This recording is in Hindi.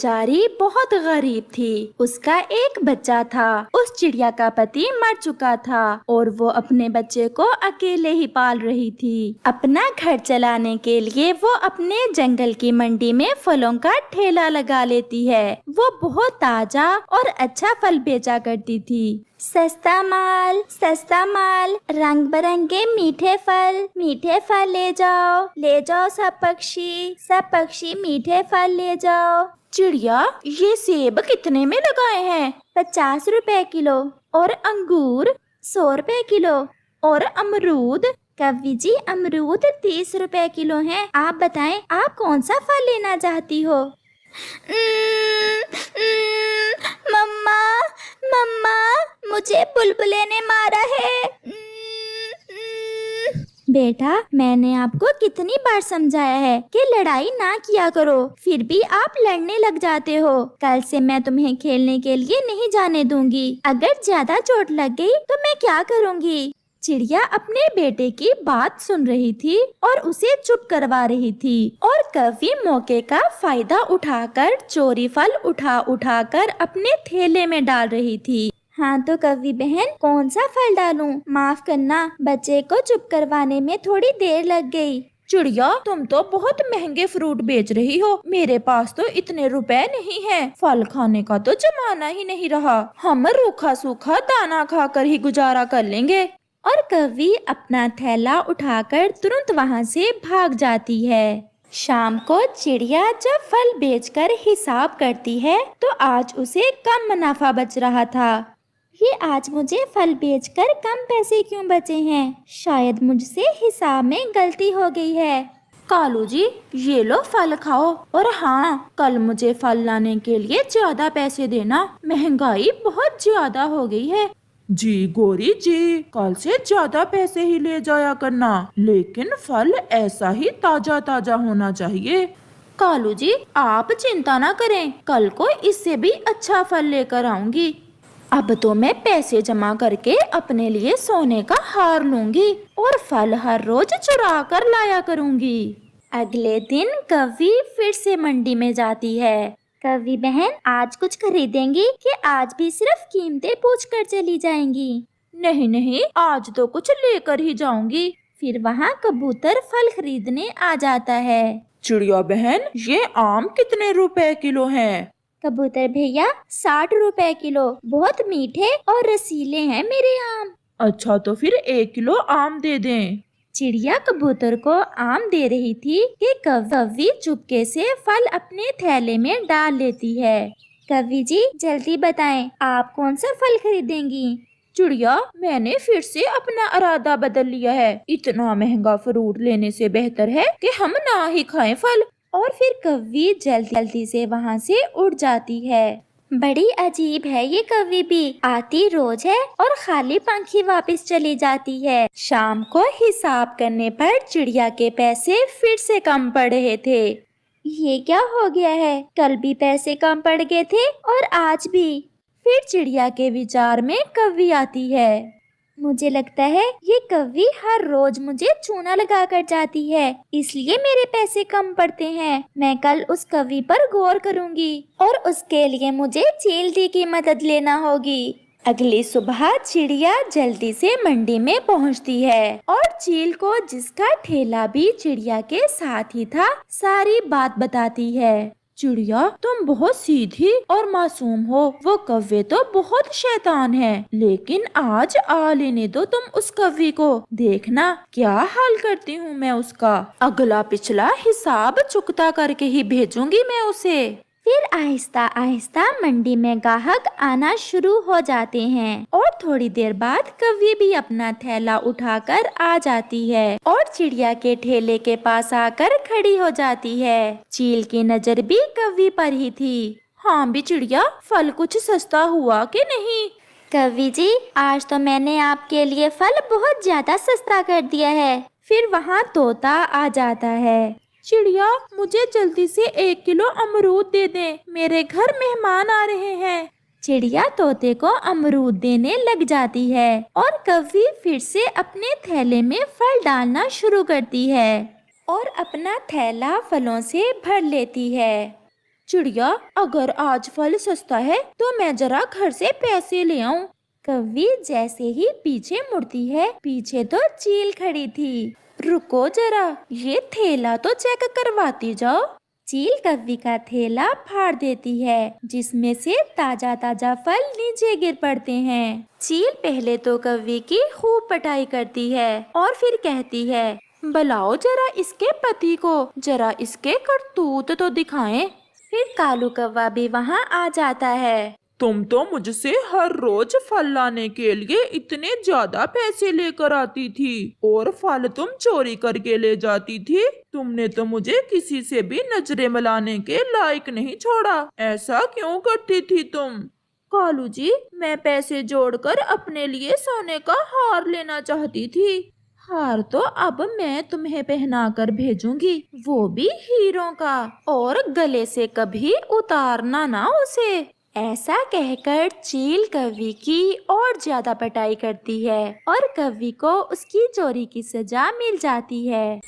बेचारी बहुत गरीब थी। उसका एक बच्चा था। उस चिड़िया का पति मर चुका था और वो अपने बच्चे को अकेले ही पाल रही थी। अपना घर चलाने के लिए वो अपने जंगल की मंडी में फलों का ठेला लगा लेती है। वो बहुत ताजा और अच्छा फल बेचा करती थी। सस्ता माल, रंग बिरंगे मीठे फल ले जाओ सब पक्षी मीठे फल ले जाओ। चिड़िया, ये सेब कितने में लगाए हैं? 50 रुपए किलो। और अंगूर? 100 रुपए किलो। और अमरूद? कवि जी, अमरूद 30 रुपए किलो हैं। आप बताएं, आप कौन सा फल लेना चाहती हो? मम्मा, मुझे बुलबुले ने मारा है। बेटा, मैंने आपको कितनी बार समझाया है कि लड़ाई ना किया करो, फिर भी आप लड़ने लग जाते हो। कल से मैं तुम्हें खेलने के लिए नहीं जाने दूंगी। अगर ज्यादा चोट लग गई तो मैं क्या करूंगी? चिड़िया अपने बेटे की बात सुन रही थी और उसे चुप करवा रही थी, और कवि मौके का फायदा उठाकर चोरी फल उठा कर अपने थैले में डाल रही थी। हाँ तो कवि बहन, कौन सा फल डालूं? माफ करना, बच्चे को चुप करवाने में थोड़ी देर लग गई। चिड़िया, तुम तो बहुत महंगे फ्रूट बेच रही हो। मेरे पास तो इतने रुपए नहीं हैं। फल खाने का तो जमाना ही नहीं रहा। हम रूखा सूखा दाना खाकर ही गुजारा कर लेंगे। और कवि अपना थैला उठाकर तुरंत वहाँ से भाग जाती है। शाम को चिड़िया जब फल बेचकर हिसाब करती है तो आज उसे कम मुनाफा बच रहा था। ये आज मुझे फल बेचकर कम पैसे क्यों बचे हैं? शायद मुझसे हिसाब में गलती हो गई है। कालू जी, ये लो फल खाओ, और हाँ, कल मुझे फल लाने के लिए ज्यादा पैसे देना। महंगाई बहुत ज्यादा हो गई है। जी गौरी जी, कल से ज्यादा पैसे ही ले जाया करना, लेकिन फल ऐसा ही ताजा ताजा होना चाहिए। कालू जी, आप चिंता ना करें, कल को इससे भी अच्छा फल लेकर आऊंगी। अब तो मैं पैसे जमा करके अपने लिए सोने का हार लूंगी और फल हर रोज चुरा कर लाया करूंगी। अगले दिन कवि फिर से मंडी में जाती है। कवि बहन, आज कुछ खरीदेंगी कि आज भी सिर्फ कीमतें पूछ कर चली जाएंगी? नहीं, आज तो कुछ लेकर ही जाऊंगी। फिर वहाँ कबूतर फल खरीदने आ जाता है। चिड़िया बहन, ये आम कितने रुपए किलो हैं? कबूतर भैया, 60 रुपए किलो। बहुत मीठे और रसीले हैं मेरे आम। अच्छा, तो फिर 1 किलो आम दे दें। चिड़िया कबूतर को आम दे रही थी कि कवि चुपके से फल अपने थैले में डाल लेती है। कवि जी, जल्दी बताएं, आप कौन सा फल खरीदेंगी? चिड़िया, मैंने फिर से अपना इरादा बदल लिया है। इतना महंगा फ्रूट लेने से बेहतर है कि हम ना ही खाएं फल। और फिर कवि जल्दी से वहाँ से उड़ जाती है। बड़ी अजीब है ये कवि भी, आती रोज है और खाली पंखी वापस चली जाती है। शाम को हिसाब करने पर चिड़िया के पैसे फिर से कम पड़ रहे थे। ये क्या हो गया है? कल भी पैसे कम पड़ गए थे और आज भी। फिर चिड़िया के विचार में कवि आती है। मुझे लगता है ये कवि हर रोज मुझे चूना लगा कर जाती है, इसलिए मेरे पैसे कम पड़ते हैं। मैं कल उस कवि पर गौर करूंगी और उसके लिए मुझे चील दी की मदद लेना होगी। अगली सुबह चिड़िया जल्दी से मंडी में पहुंचती है और चील को, जिसका ठेला भी चिड़िया के साथ ही था, सारी बात बताती है। चिड़िया, तुम बहुत सीधी और मासूम हो। वो कव्वे तो बहुत शैतान है, लेकिन आज आ लेने दो तुम उस कव्वे को। देखना क्या हाल करती हूँ मैं उसका। अगला पिछला हिसाब चुकता करके ही भेजूंगी मैं उसे। फिर आहिस्ता आहिस्ता मंडी में ग्राहक आना शुरू हो जाते हैं और थोड़ी देर बाद कवि भी अपना थैला उठाकर आ जाती है और चिड़िया के ठेले के पास आकर खड़ी हो जाती है। चील की नजर भी कवि पर ही थी। हाँ भी चिड़िया, फल कुछ सस्ता हुआ कि नहीं? कवि जी, आज तो मैंने आपके लिए फल बहुत ज्यादा सस्ता कर दिया है। फिर वहाँ तोता आ जाता है। चिड़िया, मुझे जल्दी से 1 किलो अमरूद दे दें, मेरे घर मेहमान आ रहे हैं। चिड़िया तोते को अमरूद देने लग जाती है और कवि फिर से अपने थैले में फल डालना शुरू करती है और अपना थैला फलों से भर लेती है। चिड़िया, अगर आज फल सस्ता है तो मैं जरा घर से पैसे ले आऊं। कौवी जैसे ही पीछे मुड़ती है, पीछे तो चील खड़ी थी। रुको जरा, ये थैला तो चेक करवाती जाओ। चील कौवी का थैला फाड़ देती है, जिसमें से ताजा ताजा फल नीचे गिर पड़ते हैं। चील पहले तो कौवी की खूब पिटाई करती है और फिर कहती है, बुलाओ जरा इसके पति को, जरा इसके करतूत तो दिखाएं। फिर कालू कौवा भी वहाँ आ जाता है। तुम तो मुझसे हर रोज फल लाने के लिए इतने ज्यादा पैसे लेकर आती थी और फल तुम चोरी करके ले जाती थी। तुमने तो मुझे किसी से भी नजरें मिलाने के लायक नहीं छोड़ा। ऐसा क्यों करती थी तुम? कालू जी, मैं पैसे जोड़कर अपने लिए सोने का हार लेना चाहती थी। हार तो अब मैं तुम्हें पहना कर भेजूंगी, वो भी हीरों का, और गले से कभी उतारना ना उसे। ऐसा कहकर चील कौवी की और ज्यादा पिटाई करती है और कौवी को उसकी चोरी की सजा मिल जाती है।